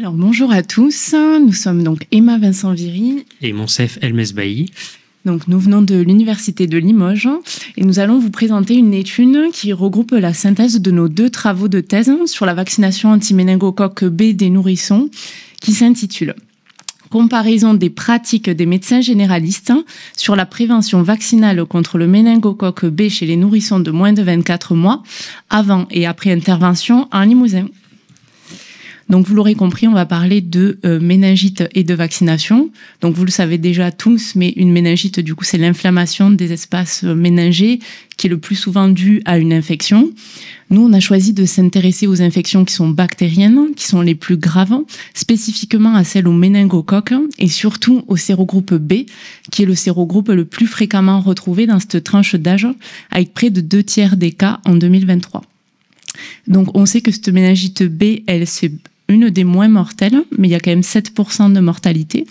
Alors bonjour à tous, nous sommes donc Emma Vincent-Viry et Monsef Elmesbaï. Donc nous venons de l'Université de Limoges et nous allons vous présenter une étude qui regroupe la synthèse de nos 2 travaux de thèse sur la vaccination anti-méningocoque B des nourrissons qui s'intitule « Comparaison des pratiques des médecins généralistes sur la prévention vaccinale contre le méningocoque B chez les nourrissons de moins de 24 mois avant et après intervention en Limousin ». Donc, vous l'aurez compris, on va parler de méningite et de vaccination. Donc, vous le savez déjà tous, mais une méningite, du coup, c'est l'inflammation des espaces méningés qui est le plus souvent due à une infection. Nous, on a choisi de s'intéresser aux infections qui sont bactériennes, qui sont les plus graves, spécifiquement à celles au méningocoque et surtout au sérogroupe B, qui est le sérogroupe le plus fréquemment retrouvé dans cette tranche d'âge, avec près de 2/3 des cas en 2023. Donc, on sait que cette méningite B, c'est une des moins mortelles, mais il y a quand même 7% de mortalité.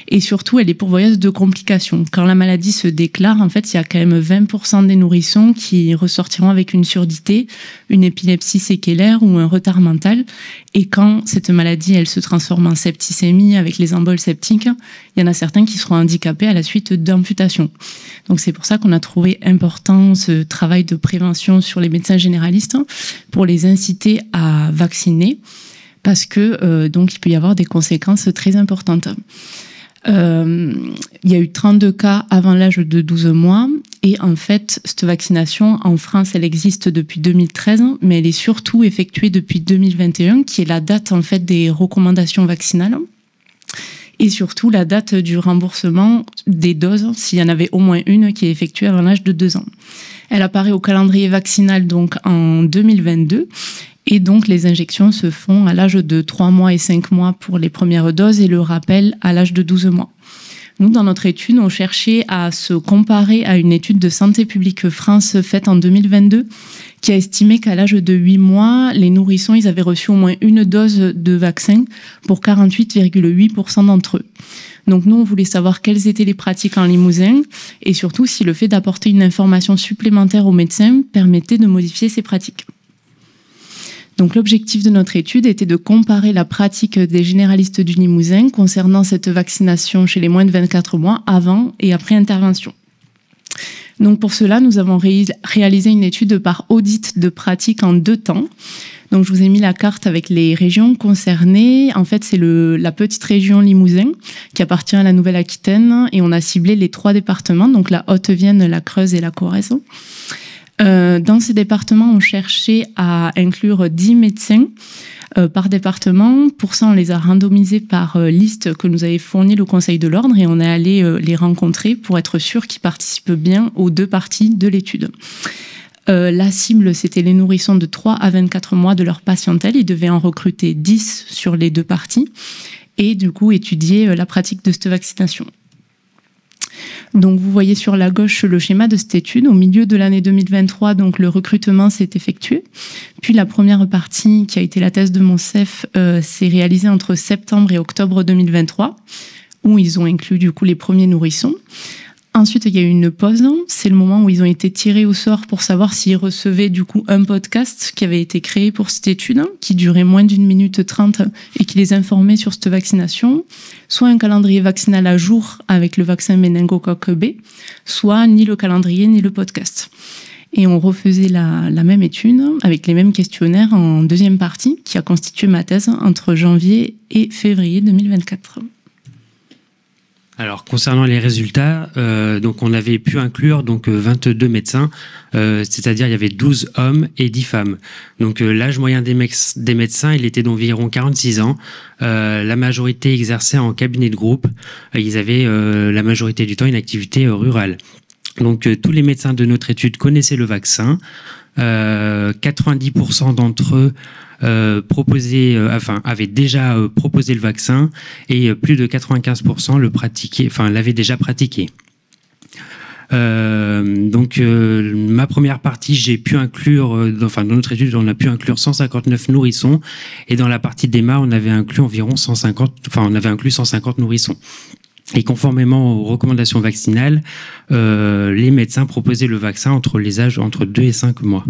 Et surtout, elle est pourvoyeuse de complications. Quand la maladie se déclare, en fait, il y a quand même 20% des nourrissons qui ressortiront avec une surdité, une épilepsie séquelaire ou un retard mental. Et quand cette maladie, elle se transforme en septicémie avec les emboles septiques, il y en a certains qui seront handicapés à la suite d'amputations. Donc c'est pour ça qu'on a trouvé important ce travail de prévention sur les médecins généralistes pour les inciter à vacciner, parce que donc il peut y avoir des conséquences très importantes. Il y a eu 32 cas avant l'âge de 12 mois et en fait, cette vaccination en France, elle existe depuis 2013, mais elle est surtout effectuée depuis 2021, qui est la date en fait des recommandations vaccinales et surtout la date du remboursement des doses, s'il y en avait au moins une qui est effectuée avant l'âge de 2 ans. Elle apparaît au calendrier vaccinal donc en 2022. Et donc, les injections se font à l'âge de 3 mois et 5 mois pour les premières doses et le rappel à l'âge de 12 mois. Nous, dans notre étude, on cherchait à se comparer à une étude de Santé publique France faite en 2022 qui a estimé qu'à l'âge de 8 mois, les nourrissons, ils avaient reçu au moins une dose de vaccin pour 48,8% d'entre eux. Donc nous, on voulait savoir quelles étaient les pratiques en Limousin et surtout si le fait d'apporter une information supplémentaire aux médecins permettait de modifier ces pratiques. Donc l'objectif de notre étude était de comparer la pratique des généralistes du Limousin concernant cette vaccination chez les moins de 24 mois avant et après intervention. Donc pour cela, nous avons réalisé une étude par audit de pratique en 2 temps. Donc je vous ai mis la carte avec les régions concernées. En fait, c'est la petite région Limousin qui appartient à la Nouvelle-Aquitaine et on a ciblé les 3 départements, donc la Haute-Vienne, la Creuse et la Corrèze. Dans ces départements, on cherchait à inclure 10 médecins par département. Pour ça, on les a randomisés par liste que nous avait fournie le Conseil de l'Ordre et on est allé les rencontrer pour être sûr qu'ils participent bien aux 2 parties de l'étude. La cible, c'était les nourrissons de 3 à 24 mois de leur patientèle. Ils devaient en recruter 10 sur les 2 parties et du coup étudier la pratique de cette vaccination. Donc vous voyez sur la gauche le schéma de cette étude. Au milieu de l'année 2023, donc le recrutement s'est effectué. Puis la première partie, qui a été la thèse de Monsef, s'est réalisée entre septembre et octobre 2023, où ils ont inclus du coup les premiers nourrissons. Ensuite, il y a eu une pause. C'est le moment où ils ont été tirés au sort pour savoir s'ils recevaient du coup un podcast qui avait été créé pour cette étude, qui durait moins d'1 minute 30 et qui les informait sur cette vaccination, soit un calendrier vaccinal à jour avec le vaccin méningocoque B, soit ni le calendrier ni le podcast. Et on refaisait la même étude avec les mêmes questionnaires en 2e partie, qui a constitué ma thèse entre janvier et février 2024. Alors concernant les résultats, donc on avait pu inclure donc 22 médecins, c'est-à-dire il y avait 12 hommes et 10 femmes. Donc l'âge moyen des médecins, il était d'environ 46 ans. La majorité exerçait en cabinet de groupe. Ils avaient la majorité du temps une activité rurale. Donc tous les médecins de notre étude connaissaient le vaccin. 90% d'entre eux avaient déjà proposé le vaccin et plus de 95% l'avaient déjà pratiqué. Ma première partie, j'ai pu inclure, dans notre étude, on a pu inclure 159 nourrissons et dans la partie d'Emma, on avait inclus environ 150 nourrissons. Et conformément aux recommandations vaccinales, les médecins proposaient le vaccin entre les âges entre 2 et 5 mois.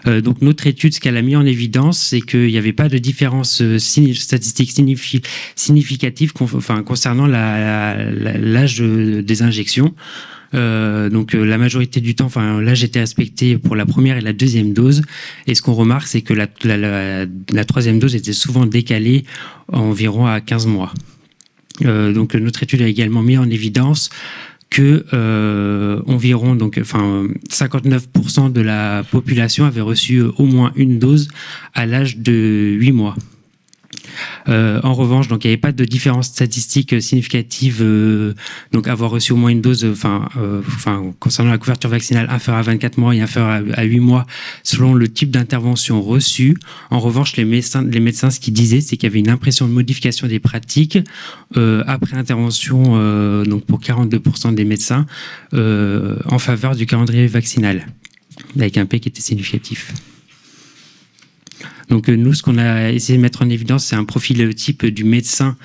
Donc notre étude, ce qu'elle a mis en évidence, c'est qu'il n'y avait pas de différence statistique significative concernant l'âge des injections. Donc la majorité du temps, l'âge était respecté pour la première et la deuxième dose. Et ce qu'on remarque, c'est que la troisième dose était souvent décalée environ à 15 mois. Donc notre étude a également mis en évidence que environ 59% de la population avait reçu au moins une dose à l'âge de 8 mois. En revanche, donc il n'y avait pas de différence statistique significative, donc avoir reçu au moins une dose, concernant la couverture vaccinale inférieure à 24 mois et inférieure à 8 mois, selon le type d'intervention reçue. En revanche, les médecins, ce qu'ils disaient, c'est qu'il y avait une impression de modification des pratiques après intervention, donc pour 42% des médecins, en faveur du calendrier vaccinal, avec un P qui était significatif. Donc nous, ce qu'on a essayé de mettre en évidence, c'est un profil type du médecin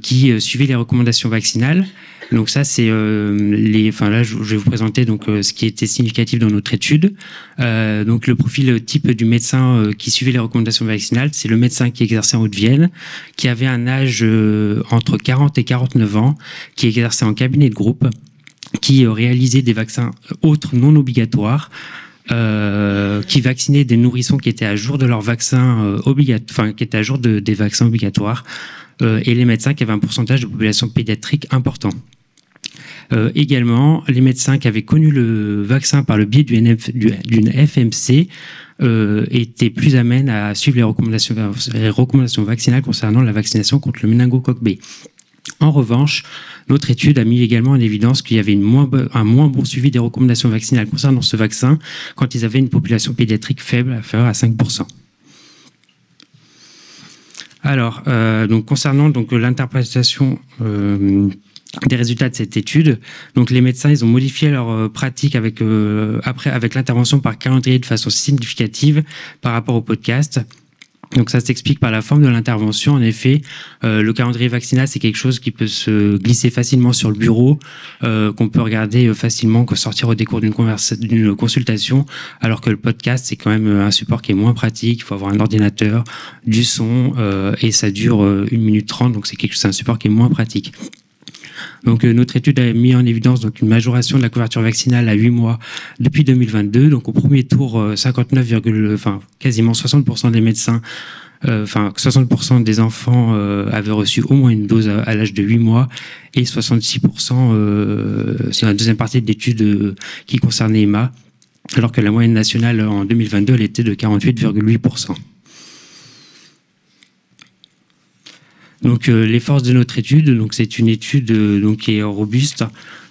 qui suivait les recommandations vaccinales. Donc ça, c'est là, je vais vous présenter donc ce qui était significatif dans notre étude. Donc le profil type du médecin qui suivait les recommandations vaccinales, c'est le médecin qui exerçait en Haute-Vienne, qui avait un âge entre 40 et 49 ans, qui exerçait en cabinet de groupe, qui réalisait des vaccins autres non obligatoires, qui vaccinaient des nourrissons qui étaient à jour de leur vaccin qui étaient à jour des vaccins obligatoires, et les médecins qui avaient un pourcentage de population pédiatrique important. Également, les médecins qui avaient connu le vaccin par le biais d'une FMC étaient plus amènes à suivre les recommandations vaccinales concernant la vaccination contre le méningocoque B. En revanche, notre étude a mis également en évidence qu'il y avait un moins bon suivi des recommandations vaccinales concernant ce vaccin quand ils avaient une population pédiatrique faible, inférieure à 5%. Alors, donc concernant l'interprétation des résultats de cette étude, donc les médecins, ils ont modifié leur pratique avec l'intervention par calendrier de façon significative par rapport au podcast. Donc ça s'explique par la forme de l'intervention. En effet, le calendrier vaccinal, c'est quelque chose qui peut se glisser facilement sur le bureau, qu'on peut regarder facilement, sortir au décours d'une consultation, alors que le podcast, c'est quand même un support qui est moins pratique. Il faut avoir un ordinateur, du son, et ça dure 1 minute 30, donc c'est un support qui est moins pratique. Donc notre étude a mis en évidence une majoration de la couverture vaccinale à 8 mois depuis 2022. Donc au premier tour, quasiment 60% des médecins, 60% des enfants avaient reçu au moins une dose à l'âge de 8 mois, et 66% c'est la deuxième partie de l'étude qui concernait Emma, alors que la moyenne nationale en 2022, elle était de 48,8%. Donc les forces de notre étude, donc c'est une étude qui est robuste,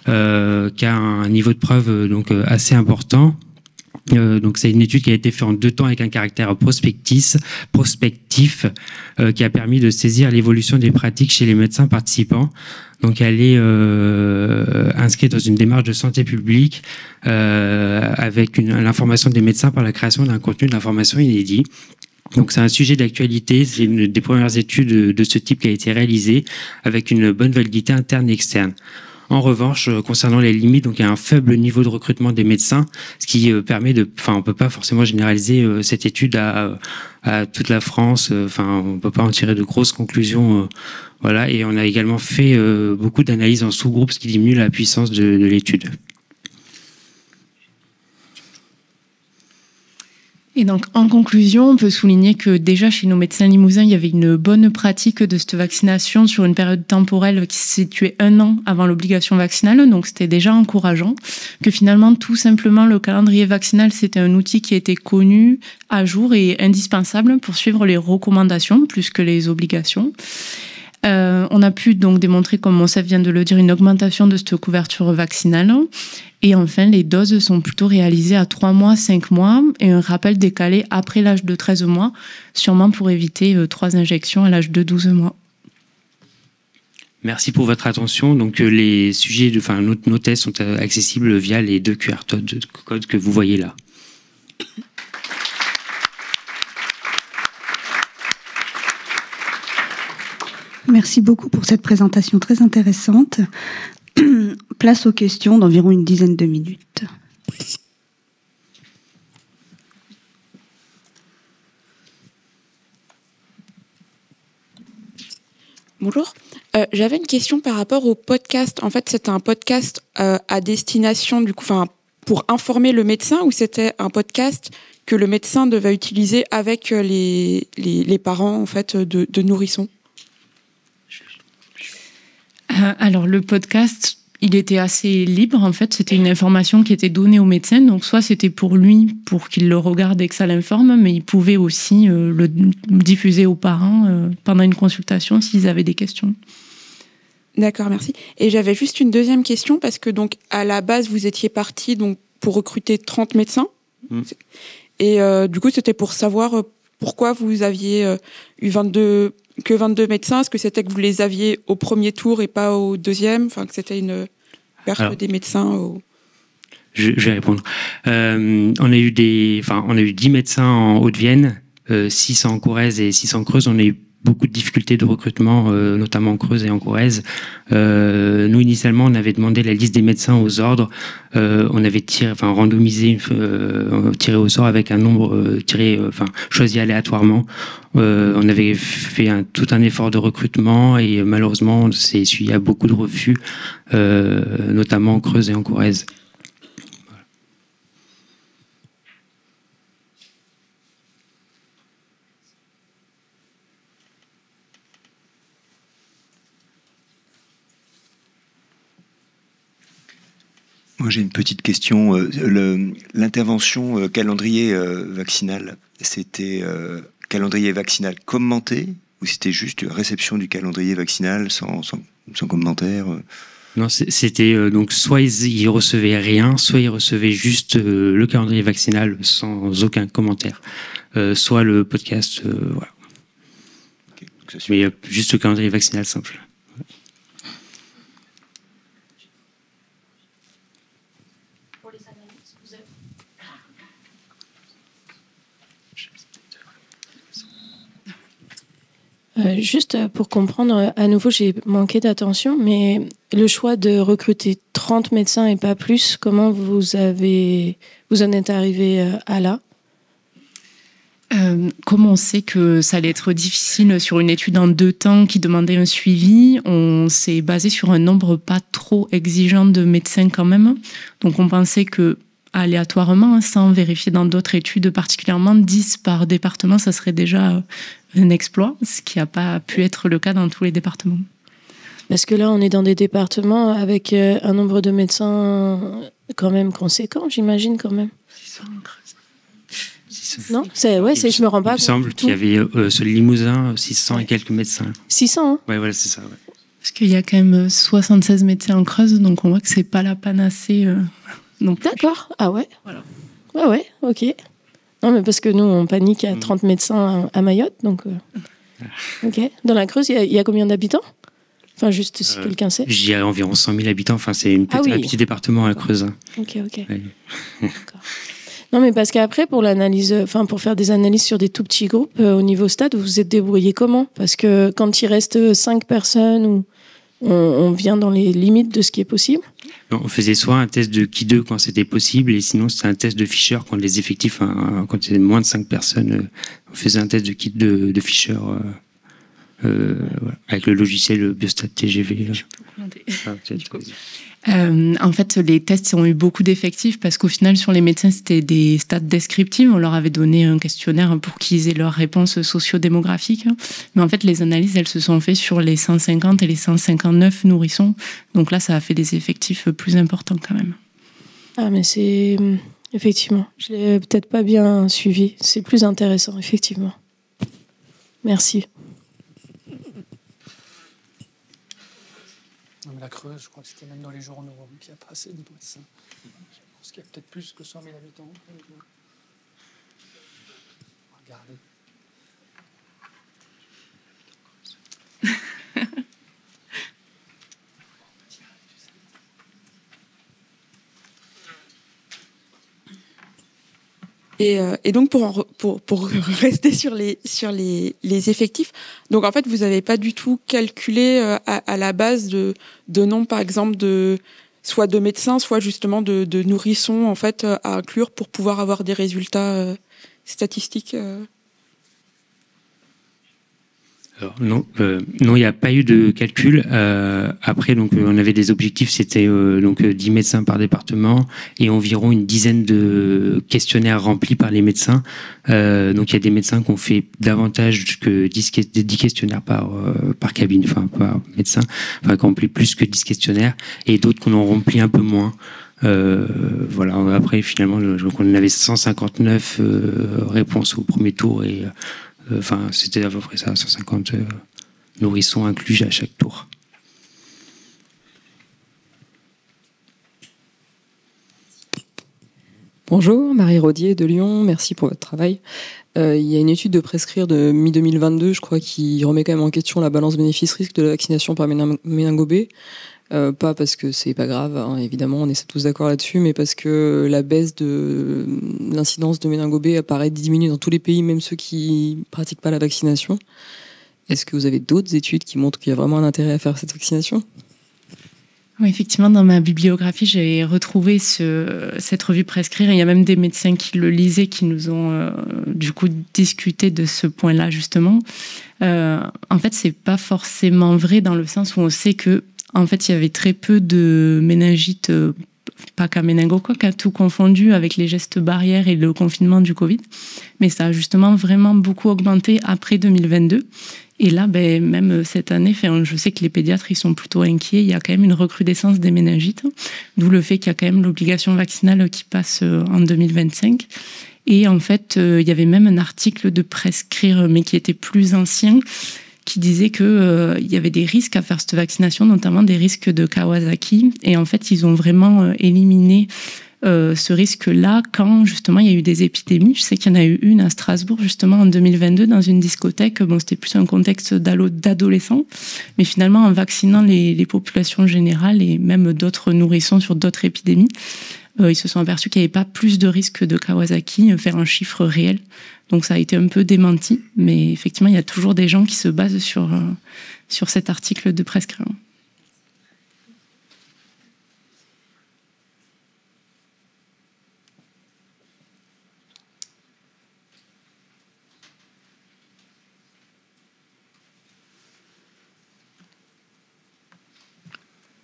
qui a un niveau de preuve assez important. Donc c'est une étude qui a été faite en 2 temps avec un caractère prospectif, qui a permis de saisir l'évolution des pratiques chez les médecins participants. Donc elle est inscrite dans une démarche de santé publique avec l'information des médecins par la création d'un contenu d'information inédit. Donc c'est un sujet d'actualité, c'est une des premières études de ce type qui a été réalisée avec une bonne validité interne et externe. En revanche, concernant les limites, donc il y a un faible niveau de recrutement des médecins, ce qui permet on peut pas forcément généraliser cette étude à toute la France. On peut pas en tirer de grosses conclusions. Voilà, et on a également fait beaucoup d'analyses en sous-groupes, ce qui diminue la puissance de l'étude. Et donc, en conclusion, on peut souligner que déjà chez nos médecins limousins, il y avait une bonne pratique de cette vaccination sur une période temporelle qui se situait 1 an avant l'obligation vaccinale. Donc, c'était déjà encourageant. Que finalement, tout simplement, le calendrier vaccinal, c'était un outil qui était connu, à jour et indispensable pour suivre les recommandations plus que les obligations. On a pu donc démontrer, comme Monsef vient de le dire, une augmentation de cette couverture vaccinale. Et enfin, les doses sont plutôt réalisées à 3 mois, 5 mois et un rappel décalé après l'âge de 13 mois, sûrement pour éviter 3 injections à l'âge de 12 mois. Merci pour votre attention. Donc les sujets, nos tests sont accessibles via les 2 QR codes que vous voyez là. Merci beaucoup pour cette présentation très intéressante. Place aux questions d'environ une dizaine de minutes. Bonjour. J'avais une question par rapport au podcast. En fait, c'était un podcast à destination, du coup, pour informer le médecin, ou c'était un podcast que le médecin devait utiliser avec les parents, en fait, de nourrissons? Alors, le podcast, il était assez libre, en fait. C'était une information qui était donnée au médecin. Donc, soit c'était pour lui, pour qu'il le regarde et que ça l'informe, mais il pouvait aussi le diffuser aux parents pendant une consultation s'ils avaient des questions. D'accord, merci. Et j'avais juste une deuxième question, parce que donc à la base, vous étiez parti donc pour recruter 30 médecins. Et du coup, c'était pour savoir pourquoi vous aviez eu 22 médecins. Est-ce que c'était que vous les aviez au premier tour et pas au deuxième? Enfin, que c'était une perte des médecins Je vais répondre. On a eu 10 médecins en Haute-Vienne, 6 en Corrèze et 6 en Creuse. On a eu beaucoup de difficultés de recrutement, notamment en Creuse et en Corrèze. Nous, initialement, on avait demandé la liste des médecins aux ordres. On avait randomisé, tiré au sort avec un nombre choisi aléatoirement. On avait fait tout un effort de recrutement et malheureusement, on s'est essuyé à beaucoup de refus, notamment en Creuse et en Corrèze. Moi, j'ai une petite question. L'intervention calendrier vaccinal, c'était calendrier vaccinal commenté ou c'était juste réception du calendrier vaccinal sans commentaire? Non, c'était donc soit ils recevaient rien, soit ils recevaient juste le calendrier vaccinal sans aucun commentaire, soit le podcast, voilà. Okay, mais juste le calendrier vaccinal simple. Juste pour comprendre, à nouveau, j'ai manqué d'attention, mais le choix de recruter 30 médecins et pas plus, comment vous en êtes arrivé à là? Comme on sait que ça allait être difficile sur une étude en 2 temps qui demandait un suivi, on s'est basé sur un nombre pas trop exigeant de médecins quand même. Donc on pensait que aléatoirement, sans vérifier dans d'autres études particulièrement, 10 par département, ça serait déjà un exploit, ce qui n'a pas pu être le cas dans tous les départements. Parce que là, on est dans des départements avec un nombre de médecins quand même conséquent, j'imagine quand même. 600. Non, je me rends pas compte. Il me semble qu'il y avait sur le Limousin 600 et quelques médecins. 600, hein? Ouais, voilà, c'est ça. Ouais. Parce qu'il y a quand même 76 médecins en Creuse, donc on voit que c'est pas la panacée. D'accord. Ah ouais. Voilà. Ah ouais, ok. Non, mais parce que nous, on panique à 30 médecins à Mayotte, donc. Ok. Dans la Creuse, il y a combien d'habitants? Enfin, juste si quelqu'un sait. Je dirais environ 100 000 habitants. Enfin, c'est un petit département à la Creuse. Ok. Ouais. D'accord. Non, mais parce qu'après, pour faire des analyses sur des tout petits groupes, au niveau stade, vous vous êtes débrouillé comment? Parce que quand il reste 5 personnes, on vient dans les limites de ce qui est possible. Non, on faisait soit un test de Ki2 quand c'était possible, et sinon c'était un test de Fischer quand les effectifs, quand il y avait moins de 5 personnes, on faisait un test de Fischer avec le logiciel Biostat TGV. En fait, les tests ont eu beaucoup d'effectifs parce qu'au final, sur les médecins, c'était des stats descriptives. On leur avait donné un questionnaire pour qu'ils aient leurs réponses socio-démographiques. Mais en fait, les analyses, elles se sont faites sur les 150 et les 159 nourrissons. Donc là, ça a fait des effectifs plus importants quand même. Ah, mais c'est... Effectivement, je ne l'ai peut-être pas bien suivi. C'est plus intéressant, effectivement. Merci. La Creuse, je crois que c'était même dans les journaux, qu'il n'y a pas assez de médecins. Je pense qu'il y a peut-être plus que 100 000 habitants. Regardez. Et donc pour rester sur les effectifs, donc en fait vous n'avez pas du tout calculé à la base de nombre par exemple soit de médecins, soit justement de nourrissons en fait à inclure pour pouvoir avoir des résultats statistiques. Alors, non, il n'y a pas eu de calcul. Après, donc, on avait des objectifs, c'était 10 médecins par département et environ une dizaine de questionnaires remplis par les médecins. Donc, il y a des médecins qui ont fait davantage que 10 questionnaires par cabine, enfin par médecin, enfin qui ont rempli plus que 10 questionnaires, et d'autres qui en ont rempli un peu moins. Voilà. Après, finalement, on avait 159 réponses au premier tour et enfin, c'était à peu près ça, 150 nourrissons inclus à chaque tour. Bonjour, Marie Rodier de Lyon, merci pour votre travail. Il y a une étude de Prescrire de mi-2022, je crois, qui remet quand même en question la balance bénéfice-risque de la vaccination par méningo B. Pas parce que c'est pas grave, hein, évidemment, on est tous d'accord là-dessus, mais parce que la baisse de l'incidence de méningo B apparaît diminuer dans tous les pays, même ceux qui pratiquent pas la vaccination. Est-ce que vous avez d'autres études qui montrent qu'il y a vraiment un intérêt à faire cette vaccination ? Oui, effectivement, dans ma bibliographie, j'ai retrouvé cette revue Prescrire. Il y a même des médecins qui le lisaient, qui nous ont du coup discuté de ce point-là, justement. En fait, c'est pas forcément vrai dans le sens où on sait que en fait, il y avait très peu de méningite, pas qu'à méningocoque, qu'à tout confondu avec les gestes barrières et le confinement du Covid. Mais ça a justement vraiment beaucoup augmenté après 2022. Et là, même cette année, je sais que les pédiatres, ils sont plutôt inquiets. Il y a quand même une recrudescence des méningites, d'où le fait qu'il y a quand même l'obligation vaccinale qui passe en 2025. Et en fait, il y avait même un article de Prescrire, mais qui était plus ancien, qui disait que il y avait des risques à faire cette vaccination, notamment des risques de Kawasaki. Et en fait, ils ont vraiment éliminé ce risque-là quand justement il y a eu des épidémies. Je sais qu'il y en a eu une à Strasbourg justement en 2022 dans une discothèque. Bon, c'était plus un contexte d'adolescents, mais finalement en vaccinant les populations générales et même d'autres nourrissons sur d'autres épidémies, ils se sont aperçus qu'il n'y avait pas plus de risque de Kawasaki, faire un chiffre réel. Donc ça a été un peu démenti, mais effectivement il y a toujours des gens qui se basent sur cet article de Prescrire.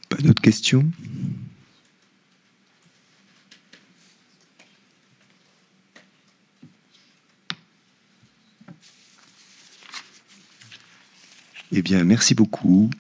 Pas d'autres questions ? Eh bien, merci beaucoup.